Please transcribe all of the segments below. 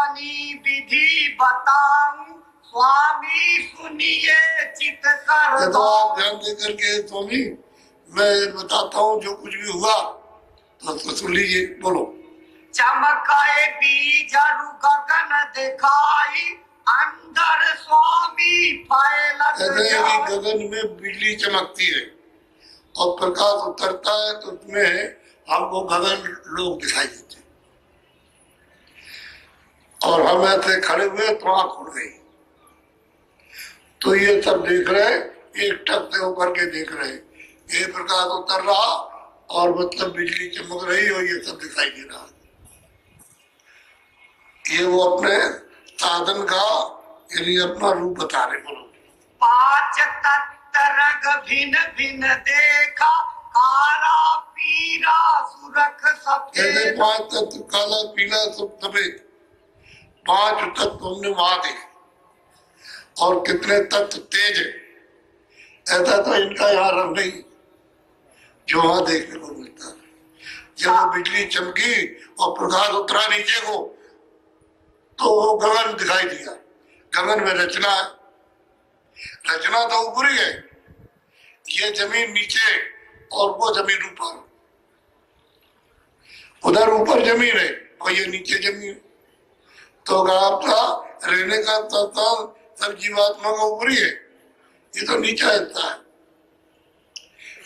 जानी विधि बताऊं, स्वामी सुनिए चित कर दो। आप ध्यान दे करके स्वामी मैं बताता हूँ जो कुछ भी हुआ तो सुन लीजिए। बोलो। चमकाए बीजरु गगन दिखाई, अंदर स्वामी फैलत जाए। गगन में बिजली चमकती है और प्रकाश उतरता है तो उसमें हमको गगन लोग दिखाई देते और हम ऐसे खड़े हुए तो आँख खुल गई। तो ये सब देख रहे, एक टक से होकर के देख रहे, ये प्रकाश उतर रहा और मतलब बिजली चमक रही और ये सब दिखाई दे रहा। ये वो अपने साधन का यानी अपना रूप बता रहे। बोलो। पांच तत्व भिन्न भिन्न देखा, काला पीला सुरख सफेद। पांच तत्व काला पीला सफेद, पांच तत्व हमने वहां देखे और कितने तत्व तेज है ऐसा तो इनका यहाँ रंग नहीं जो वहां देखने को मिलता है। जब वो बिजली चमकी और प्रकाश उतरा नीचे को तो वो गगन दिखाई दिया। गगन में रचना है, रचना तो ऊपर ही है, ये जमीन नीचे और वो जमीन ऊपर, उधर ऊपर जमीन है और ये नीचे जमीन। तो आपका रहने का सब जीवात्मा का ऊपरी है, ये तो नीचा रहता है।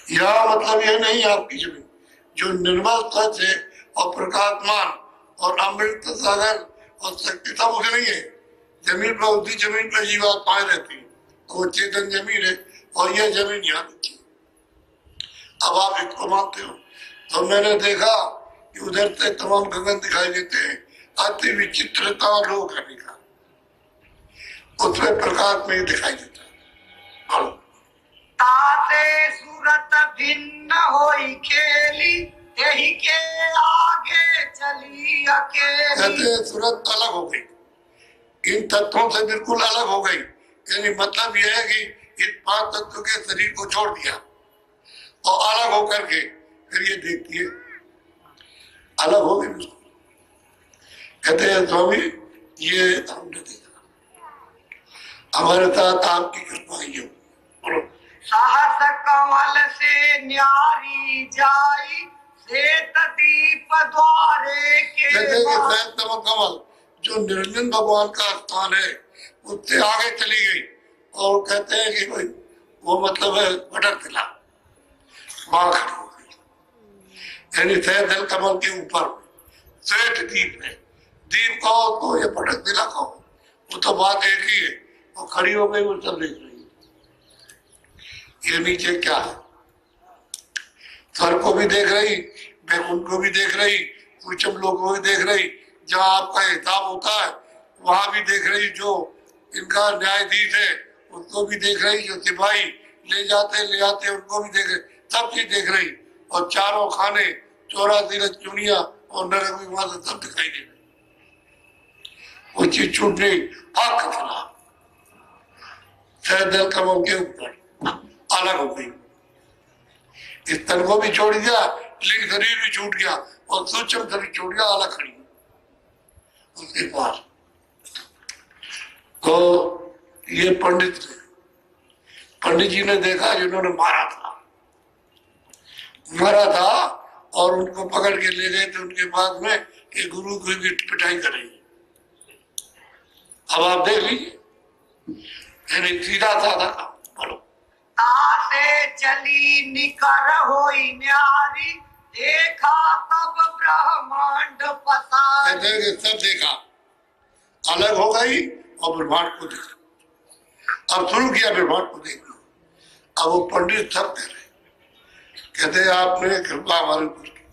यहाँ मतलब ये नहीं आपकी जमीन जो निर्मल सच है और प्रकाशमान और अमृत सागर और शक्ति सब उसे नहीं है। जमीन पर उसी जमीन पर जीवात्माएं रहती है, वो चेतन जमीन है और यह जमीन यहाँ नीचे। अब आप इसको मानते हो तो मैंने देखा कि उधर से तमाम गगन दिखाई देते हैं, अति विचित्रता लोग करने का उसमें प्रकाश में दिखाई देता है। ताते सूरत भिन्न होई खेली, यही के आगे चली अकेली। कहते सूरत अलग हो गई, इन तत्वों से बिल्कुल अलग हो गई। यानी मतलब यह है कि इन पांच तत्वों के शरीर को छोड़ दिया और अलग होकर के फिर ये देखती है, अलग हो गई बिल्कुल। कहते हैं स्वामी ये हमने देखा, हमारे साथ आपकी कृपा ही हो। बोलो। सहस कमल से न्यारी जाई, श्वेत दीप द्वारे के कमल जो निरंजन भगवान का स्थान है उससे आगे चली गई और कहते हैं कि भाई वो मतलब है भटक दिला वहां खड़ी हो गई। यानी सहजल कमल के ऊपर श्वेत दीप है, दीप कहो तो ये भटक दिला कहो, वो तो बात एक ही है। वो खड़ी हो गई, वो सब देख रही है। ये नीचे क्या है, स्वर को भी देख रही, बैकुंठ को भी देख रही, सूक्ष्म लोगों को भी देख रही, जहाँ आपका हिसाब होता है वहां भी देख रही, जो इनका न्यायाधीश है उसको भी देख रही, जो सिपाही ले आते उनको भी देख रही, सब चीज देख रही। और चारों खाने 84 चुनिया और नरक भी वहां से सब दिखाई दे रही। वो चीज छूट नहीं, फाक चला सहजल कमल के ऊपर अलग हो गई। इस तन को भी छोड़ दिया, लिंग शरीर भी छूट गया और सूक्ष्म शरीर छूट गया, अलग खड़ी उसके पास। तो ये पंडित जी ने देखा जिन्होंने मारा था और उनको पकड़ के ले गए थे उनके पास में कि गुरु की भी पिटाई करेंगे। अब आप देख लीजिए, यानी सीधा साधा काम। बोलो। ताते चली निकर होई न्यारी, देखा तब ब्रह्मांड पसारी। सब देखा, अलग हो गई और ब्रह्मांड को देखा। अब शुरू किया ब्रह्मांड को देखना। अब वो पंडित सब कह रहे, कहते आपने कृपा हमारे ऊपर की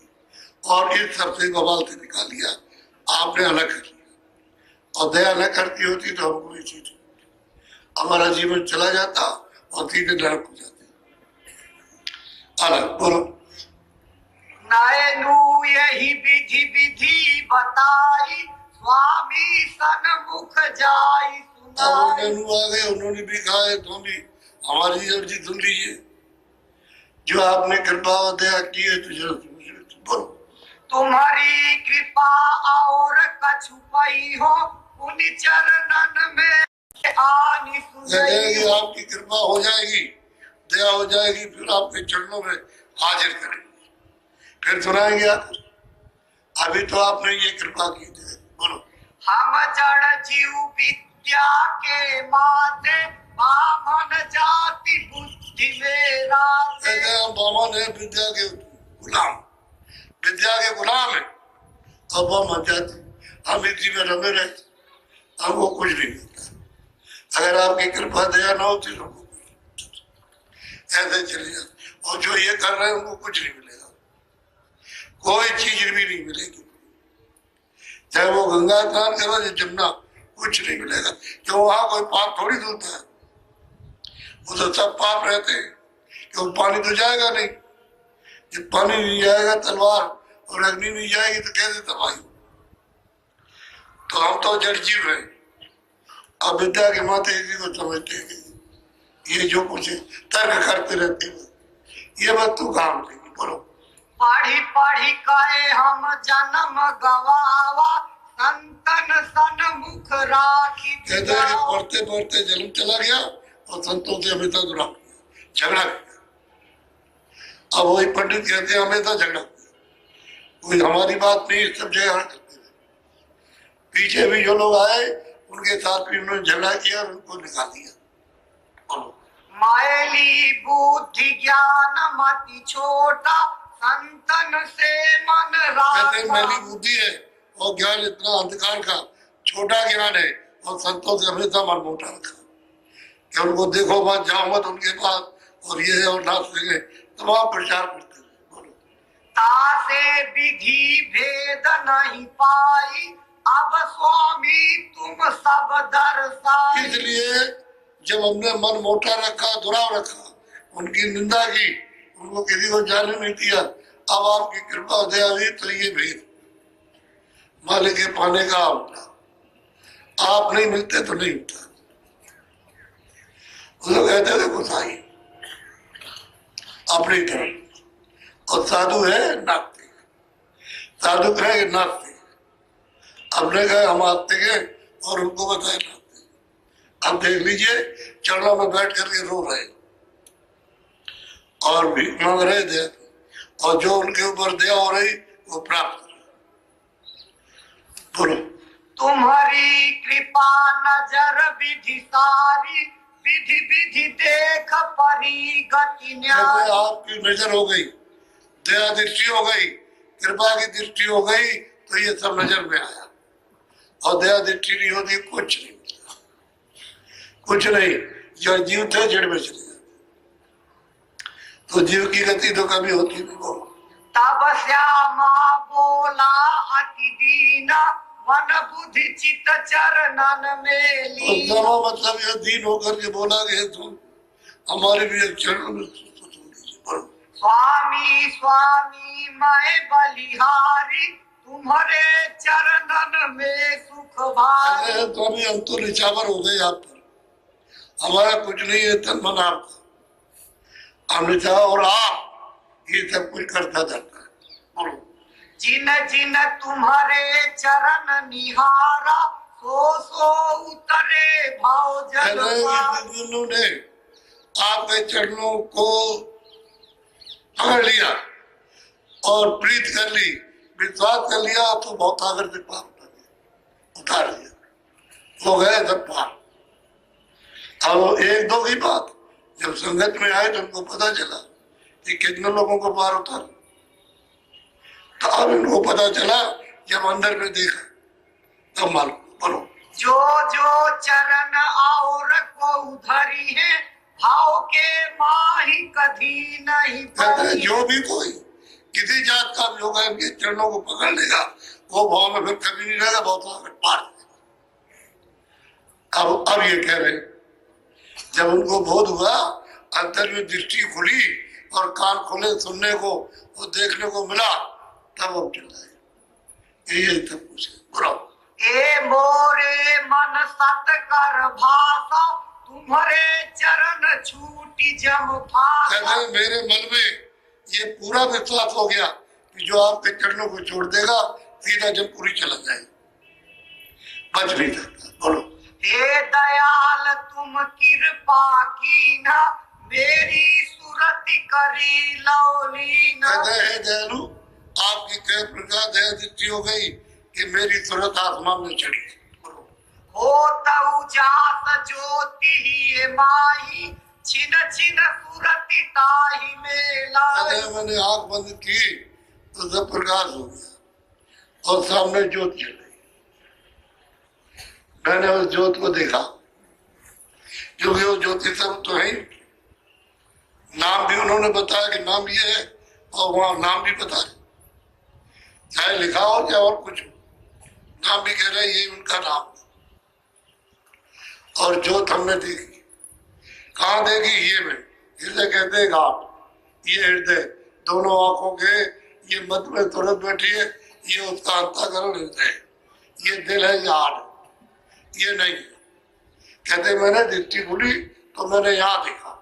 और इस सबसे बवाल से निकाल लिया, आपने अलग कर लिया। और दया न करती होती तो हमको ये चीज हमारा जीवन चला जाता और सीधे नरक हो जाते। अलग। बोलो। नयनु यही विधि विधि बताई, स्वामी सन्मुख जाई सुनाई। आ गए, उन्होंने भी कहा है तुम भी हमारी अर्जी सुन लीजिए, जो आपने कृपा और दया की है तो बोलो। तुम्हारी कृपा और कछु पई हो उन चरणन में आनी सुनई। आपकी कृपा हो जाएगी, दया हो जाएगी, फिर आपके चरणों में हाजिर करेंगे, फिर सुनाएंगे आप। अभी तो आपने ये कृपा की थी। बोलो। हम जड़ जीव विद्या के माते बामन जाति बुद्धि मेरा बामन है, विद्या के गुलाम, विद्या के गुलाम है। अब बामन जाति, हम इसी में रमे रहते, हमको कुछ नहीं मिलता। अगर आपकी कृपा दया ना होती तो ऐसे चले जाते। और जो ये कर रहे हैं उनको कुछ नहीं मिलेगा, कोई चीज भी नहीं मिलेगी। चाहे वो गंगा स्नान करो या जमुना, कुछ नहीं मिलेगा, क्यों वहां कोई पाप थोड़ी धुलता है। वो तो सब पाप रहते हैं, क्यों पानी तो जाएगा नहीं। जब पानी नहीं जाएगा, तलवार और अग्नि नहीं जाएगी तो कैसे तबाही। तो हम तो जड़ जीव है। अब विद्या के माते इसी को समझते हैं, ये जो कुछ तर्क करते रहते हैं, ये बात तू काम नहीं। बोलो। पढ़ी पढ़ी कहे हम जन्म गवावा संतन सन्मुख राखी। कहते हैं कि पढ़ते पढ़ते जन्म चला गया और संतों से हमेशा झगड़ा किया। अब वही पंडित कहते हैं हमेशा झगड़ा किया, कोई हमारी बात नहीं, सब जगह करते थे। पीछे भी जो लोग आए उनके साथ भी उन्होंने झगड़ा किया और उनको निकाल दिया। मायली बुद्धि ज्ञान मति छोटा संतन से मन कहते राखा। मैली बुद्धि है और ज्ञान इतना अंधकार का छोटा ज्ञान है, और संतों से हमेशा मन मोटा रखा कि उनको देखो मत, जाओ मत उनके पास, और ये और ना सुने, तमाम प्रचार करते हैं। बोलो। तासे विधि भेद नहीं पाई अब स्वामी तुम सब दर्शाई। इसलिए जब हमने मन मोटा रखा, दुराव रखा, उनकी निंदा की, उनको किसी को जाने नहीं दिया, अब आपकी कृपा दया हुई तो ये भेद मालिक के पाने का होता। आप नहीं मिलते तो नहीं होता। वो लोग कहते थे गोसाई अपनी तरफ, और साधु है नास्तिक। साधु कहे नास्तिक, अपने कहे हम आस्तिक हैं और उनको बताए नास्तिक। अब देख लीजिए, चरणों में बैठ करके रो रहे और भी मांग रहे थे, और जो उनके ऊपर दया हो रही वो प्राप्त कर। बोलो। तुम्हारी कृपा नजर विधि सारी विधि विधि देख परी गति न्याय। आपकी नजर हो गई, दया दृष्टि हो गई, कृपा की दृष्टि हो गई, तो ये सब नजर में आया। और दया दृष्टि नहीं होती कुछ नहीं मिलता, कुछ नहीं। जड़ जीव थे जड़ में चले जाते, तो जीव की गति तो कभी होती नहीं। बोलो। तब श्यामा बोला अति दीना मन बुद्धि चित चरणन में ली। तो मतलब यह दीन होकर के बोला गया, तुम हमारे भी एक चरण में स्वामी स्वामी मैं बलिहारी तुम्हारे चरणन में सुख भारी। तो अभी हम तो निछावर हो गए आप पर, हमारा कुछ नहीं है, तन मन आपका। हमने चाहा और आप ये सब कुछ करता जाता है। बोलो। जिन जिन तुम्हारे चरण निहारा सो सो उतरे भाव जल। जिन्होंने आपके चरणों को पकड़ लिया और प्रीत कर ली, विश्वास कर लिया, तो बहुत आगर से पार उतार लिया, वो गए सब पार। अब एक दो की बात, जब संगत में आए तो उनको पता चला कि कितने लोगों को पार उतार। तो अब इनको पता चला, जब अंदर में देखा तब मालूम। बोलो। जो जो चरण और को उधरी है भाव के माही कभी नहीं पड़ी। जो भी कोई किसी जात का भी होगा, इनके चरणों को पकड़ लेगा, वो भाव में फिर कभी नहीं रहेगा, बहुत आगे पार। अब ये कह रहे, जब उनको बोध हुआ, अंतर में दृष्टि खुली और कान खुले सुनने को, वो देखने को मिला, तब वो चिल्लाए। यही सब कुछ बुरा। ए मोरे मन सत कर भाषा तुम्हारे चरण छूटी जम फासा। मेरे मन में ये पूरा विश्वास हो गया कि जो आपके चरणों को छोड़ देगा सीधा जमपुरी चला जाएगा, बच नहीं सकता। बोलो। हे दयाल तुम कृपा की ना, मेरी सूरत करी लौली ना। कहते हैं दयालु, आपकी कह प्रकार दया दृष्टि हो गई कि मेरी सूरत आसमान में चढ़ी। हो तऊ जात ज्योति ही माही, छिन छिन सूरति ताही में लाई। मैंने आंख बंद की तो सब प्रकाश हो गया और सामने ज्योत जल गई। मैंने उस ज्योत को देखा, क्योंकि वो ज्योति सब तो है, नाम भी उन्होंने बताया कि नाम ये है, और वहां नाम भी बता रहे, चाहे लिखा हो चाहे और कुछ हो, नाम भी कह रहे ये उनका नाम। और ज्योत हमने देखी, कहाँ देखी? ये में, इसे कहते हैं घाट, ये हृदय, दोनों आंखों के ये मध्य में तुरंत बैठी है, ये उसका अंतःकरण हृदय, ये दिल है, ये हार्ट, ये नहीं है। कहते मैंने दृष्टि खुली तो मैंने यहाँ देखा।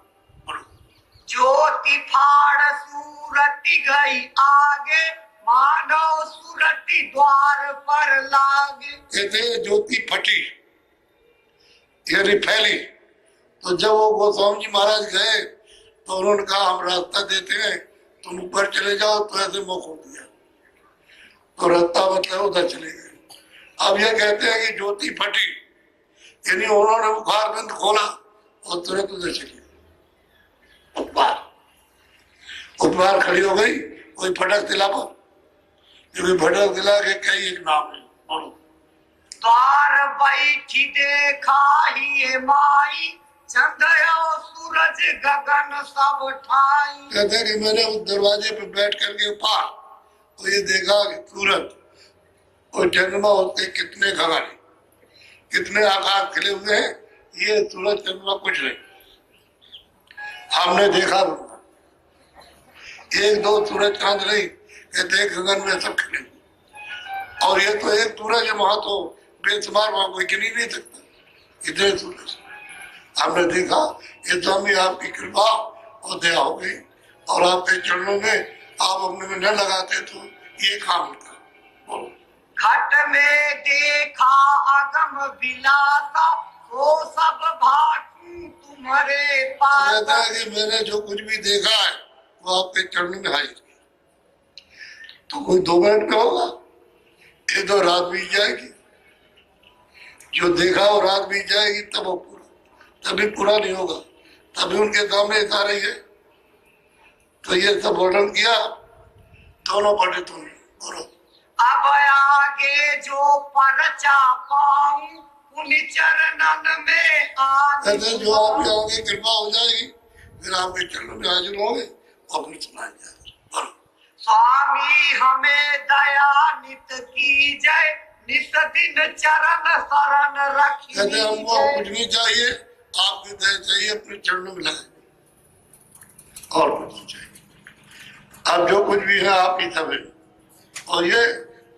ज्योति फाड़ सूरति गई आगे, मानव सूरति द्वार पर लागे। कहते ज्योति फटी यानी फैली, तो जब वो गोस्वामी जी महाराज गए तो उन्होंने कहा हम रास्ता देते हैं, तुम ऊपर चले जाओ, तो ऐसे मुख हो दिया, तो रास्ता मतलब उधर चले गए। अब ये कहते हैं कि ज्योति फटी, यानी उन्होंने बुखार बंद खोला और तुरंत उधर चली गई। उपहार खड़ी हो गई, कोई फटक दिला पर, क्योंकि फटक दिला के कई एक नाम है। द्वार बैठी देखा ही माई, चंद्र सूरज गगन सब ठाई। कहते कि मैंने उस दरवाजे पे बैठ करके पार तो ये देखा कि सूरज और चंद्रमा होते कितने गगन, कितने आकाश खिले हुए हैं, ये सूरज चंद्रमा कुछ नहीं। हमने देखा एक दो सूरज चांद नहीं, कहते गगन में सब खिले हुए, और ये तो एक सूरज वहां तो बेशुमार, वहां कोई गिन ही नहीं सकता, इतने सूरज हमने देखा। ये स्वामी आपकी कृपा और दया हो गई, और आपके चरणों में आप अपने में न लगाते तो ये काम होता। बोलो। घट में देखा अगम विलासा, वो सब भाटू तुम्हारे पास। कहता है कि मैंने जो कुछ भी देखा है वो आपके चरणों में हाजिर किया, तो कोई 2 मिनट में होगा, ये तो रात बीत जाएगी। जो देखा वो रात बीत जाएगी, तब वो पूरा, तभी पूरा नहीं होगा, तभी उनके सामने आ रही है। तो ये सब वर्णन किया, दोनों पढ़े तुमने। बोलो। अब आगे जो परचा पाऊं, उन चरणन में कहते जो आपके आगे कृपा हो जाएगी, फिर आपके चरणों में हाजिर होंगे और फिर सुनाई जाएगा। स्वामी हमें दया नित की जय, नित दिन चरण शरण रखी। कहते हमको कुछ नहीं चाहिए, आपकी दया चाहिए, अपने चरणों में लगाए, और कुछ नहीं चाहिए। अब जो कुछ भी है आप ही सब है, और ये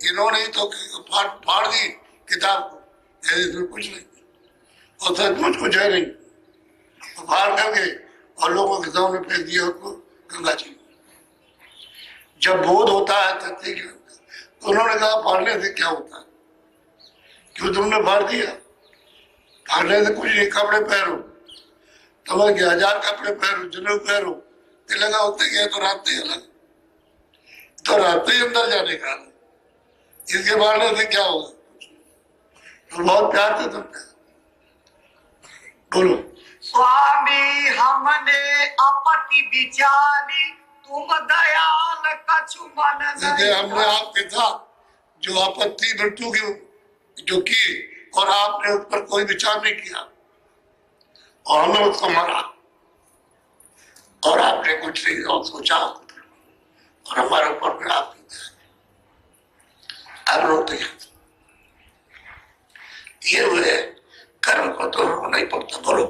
इन्होंने ही तो फाड़ दी किताब को, इसमें कुछ नहीं, और सचमुच कुछ है नहीं, तो फाड़ करके और लोगों के सामने फेंक दिया उसको गंगा जी। जब बोध होता है सत्य ज्ञान का, तो उन्होंने कहा फाड़ने से क्या होता है, क्यों तुमने फाड़ दिया? फाड़ने से कुछ नहीं, कपड़े पहनो, तुम्हें 1000 कपड़े पहनो, जनेऊ पहनो, तिलक होते गए तो रास्ते अलग, तो रास्ते ही अंदर जाने का, इसके फाड़ने से क्या होगा? तो बहुत प्यार से तुमने बोलो। स्वामी हमने अपति विचारी, तुम दयाल कछु मन नहीं। हमने आपके साथ जो आपत्ति मृत्यु की जो की, और आपने उस पर कोई विचार नहीं किया, और हमने उसको मारा, और आपने कुछ नहीं और सोचा, और हमारे ऊपर में आप रोते हैं। ये हुए कर्म को तो नहीं पड़ता। बोलो।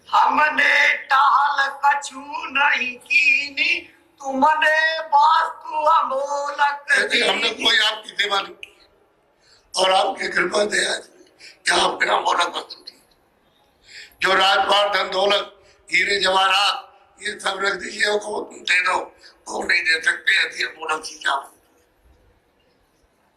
हमने टहल कछु नहीं कीनी, तुमने वास्तु अमोलक दी। हमने कोई आपकी सेवा नहीं की, और आपकी कृपा दया क्या आपने अमोलक वस्तु दी। जो राजपाट धन दौलत हीरे जवाहरात ये सब रख दीजिए, वो दे दो, वो नहीं दे सकते, ऐसी अमोलक चीज आप